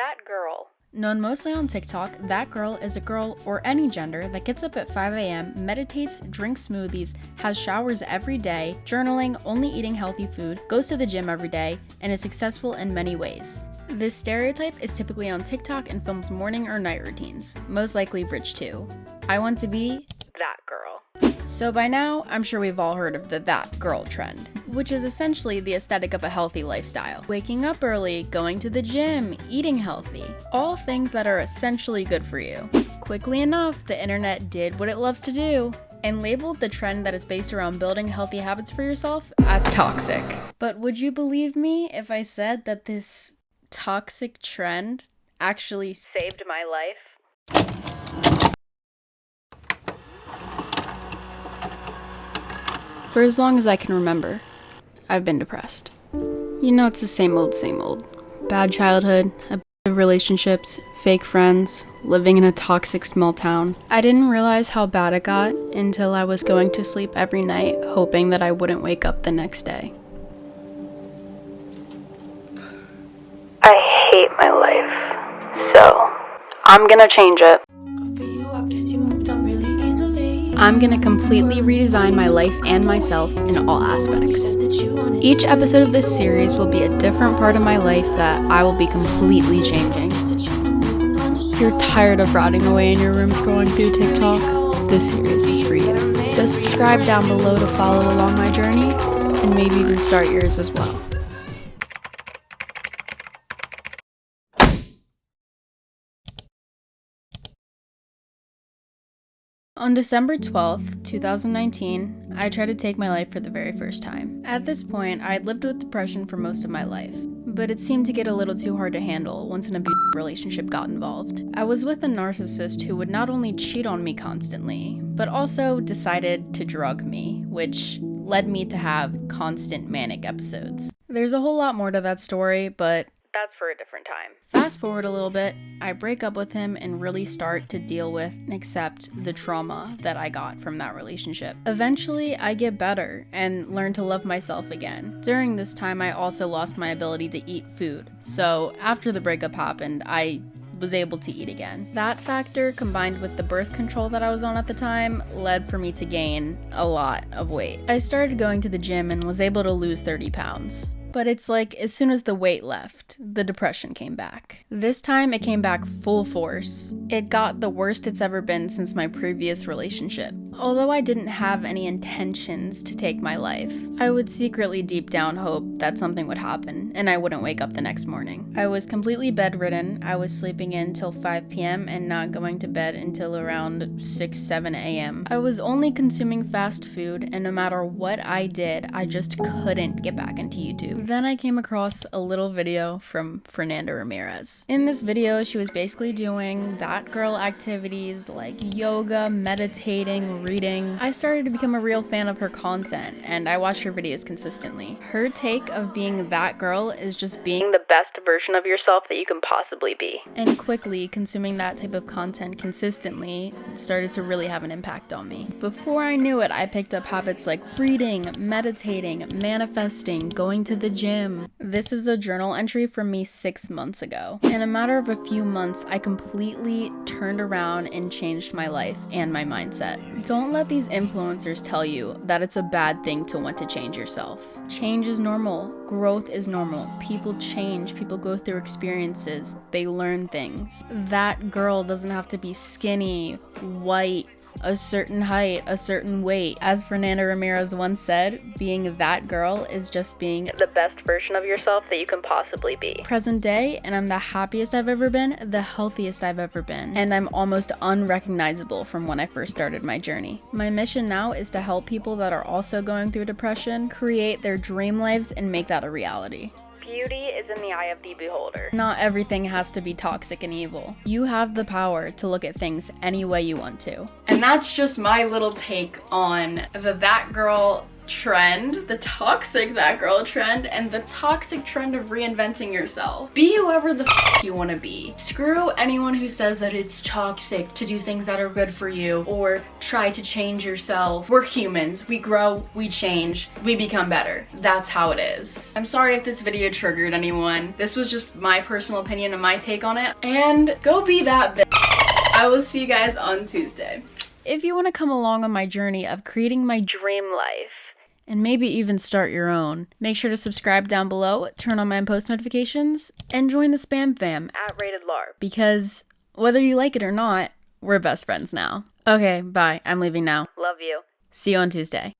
That girl. Known mostly on TikTok, that girl is a girl or any gender that gets up at 5 a.m., meditates, drinks smoothies, has showers every day, journaling, only eating healthy food, goes to the gym every day, and is successful in many ways. This stereotype is typically on TikTok and films morning or night routines, most likely rich too. I want to be that girl. So by now, I'm sure we've all heard of the that girl trend, which is essentially the aesthetic of a healthy lifestyle. Waking up early, going to the gym, eating healthy, all things that are essentially good for you. Quickly enough, the internet did what it loves to do and labeled the trend that is based around building healthy habits for yourself as toxic. But would you believe me if I said that this toxic trend actually saved my life? For as long as I can remember, I've been depressed. You know, it's the same old, same old. Bad childhood, abusive relationships, fake friends, living in a toxic small town. I didn't realize how bad it got until I was going to sleep every night, hoping that I wouldn't wake up the next day. I hate my life, so I'm gonna change it. I'm gonna completely redesign my life and myself in all aspects. Each episode of this series will be a different part of my life that I will be completely changing. If you're tired of rotting away in your room scrolling through TikTok, this series is for you. So subscribe down below to follow along my journey, and maybe even start yours as well. On December 12th, 2019, I tried to take my life for the very first time. At this point, I had lived with depression for most of my life, but it seemed to get a little too hard to handle once an abusive relationship got involved. I was with a narcissist who would not only cheat on me constantly, but also decided to drug me, which led me to have constant manic episodes. There's a whole lot more to that story, but that's for a different time. Fast forward a little bit, I break up with him and really start to deal with and accept the trauma that I got from that relationship. Eventually, I get better and learn to love myself again. During this time, I also lost my ability to eat food. So after the breakup happened, I was able to eat again. That factor, combined with the birth control that I was on at the time, led for me to gain a lot of weight. I started going to the gym and was able to lose 30 pounds. But it's like, as soon as the weight left, the depression came back. This time, it came back full force. It got the worst it's ever been since my previous relationship. Although I didn't have any intentions to take my life, I would secretly deep down hope that something would happen and I wouldn't wake up the next morning. I was completely bedridden. I was sleeping in till 5 p.m. and not going to bed until around 6, 7 a.m. I was only consuming fast food, and no matter what I did, I just couldn't get back into YouTube. Then I came across a little video from Fernanda Ramirez. In this video, she was basically doing that girl activities like yoga, meditating, reading. I started to become a real fan of her content, and I watched her videos consistently. Her take of being that girl is just being the best version of yourself that you can possibly be. And quickly, consuming that type of content consistently started to really have an impact on me. Before I knew it, I picked up habits like reading, meditating, manifesting, going to the gym. This is a journal entry from me 6 months ago. In a matter of a few months, I completely turned around and changed my life and my mindset. Don't let these influencers tell you that it's a bad thing to want to change yourself. Change is normal. Growth is normal. People change. People go through experiences. They learn things. That girl doesn't have to be skinny, white, a certain height, a certain weight. As Fernanda Ramirez once said, being that girl is just being the best version of yourself that you can possibly be. Present day, and I'm the happiest I've ever been, the healthiest I've ever been, and I'm almost unrecognizable from when I first started my journey. My mission now is to help people that are also going through depression create their dream lives and make that a reality. Beauty is in the eye of the beholder. Not everything has to be toxic and evil. You have the power to look at things any way you want to. And that's just my little take on the that girl trend, the toxic that girl trend, and the toxic trend of reinventing yourself. Be whoever the f you want to be. Screw anyone who says that it's toxic to do things that are good for you or try to change yourself. We're humans. We grow, we change, we become better. That's how it is. I'm sorry if this video triggered anyone. This was just my personal opinion and my take on it. And go be that bitch. I will see you guys on Tuesday. If you want to come along on my journey of creating my dream life, and maybe even start your own, make sure to subscribe down below, turn on my post notifications, and join the spam fam at @RatedLaur. Because whether you like it or not, we're best friends now. Okay, bye. I'm leaving now. Love you. See you on Tuesday.